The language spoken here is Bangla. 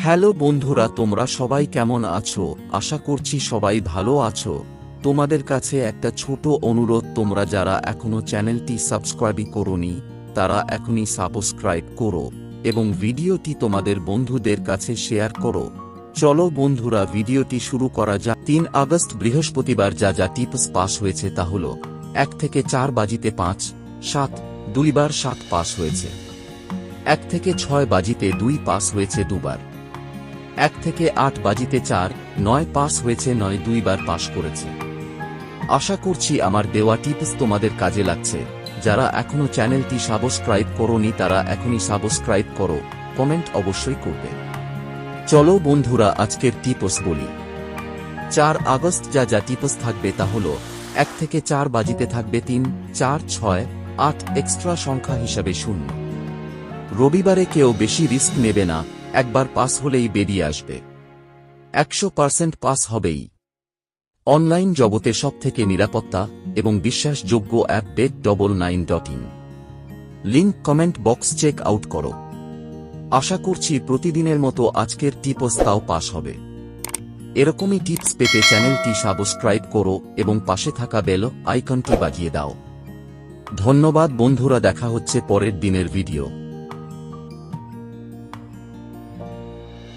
হ্যালো বন্ধুরা, তোমরা সবাই কেমন আছো? আশা করছি সবাই ভালো আছো। তোমাদের কাছে একটা ছোট অনুরোধ, তোমরা যারা এখনো চ্যানেলটি সাবস্ক্রাইব করোনি তারা এখনই সাবস্ক্রাইব করো এবং ভিডিওটি তোমাদের বন্ধুদের কাছে শেয়ার করো। চলো বন্ধুরা, ভিডিওটি শুরু করা যাক। 3 আগস্ট বৃহস্পতিবার যা যা টিপস পাস হয়েছে তা হলো 1 থেকে 4 বাজিতে 5, 7, 2 বার 7 পাস হয়েছে। 1 থেকে 6 বাজিতে 2 পাস হয়েছে 2 বার। 1 থেকে 8 বাজিতে 4, 9 পাস হয়েছে 9 2 বার পাস করেছে। আশা করছি আমার দেওয়া টিপস তোমাদের কাজে লাগছে। যারা এখনো চ্যানেলটি সাবস্ক্রাইব করোনি তারা এখনই সাবস্ক্রাইব করো, কমেন্ট অবশ্যই করবে। চলো বন্ধুরা, আজকের টিপস বলি। 4 আগস্ট যা যা টিপস থাকবে তা হলো 1 থেকে 4 বাজিতে থাকবে 3, 4, 6, 8 এক্সট্রা সংখ্যা হিসাবে 0। রবিবারে কেউ বেশি রিস্ক নেবে না, একবার পাস হলেই বেরিয়ে আসবে। 100% পাস হবেই। অনলাইন জগতে সবথেকে নিরাপত্তা এবং বিশ্বাসযোগ্য app bet99.in। Link comment box check out করো। আশা করছি প্রতিদিনের মতো আজকের টিপস তাও পাস হবে। এরকমই টিপস পেতে চ্যানেলটি সাবস্ক্রাইব করো এবং পাশে থাকা বেল আইকনটি বাজিয়ে দাও। ধন্যবাদ বন্ধুরা, দেখা হচ্ছে পরের দিনের ভিডিও।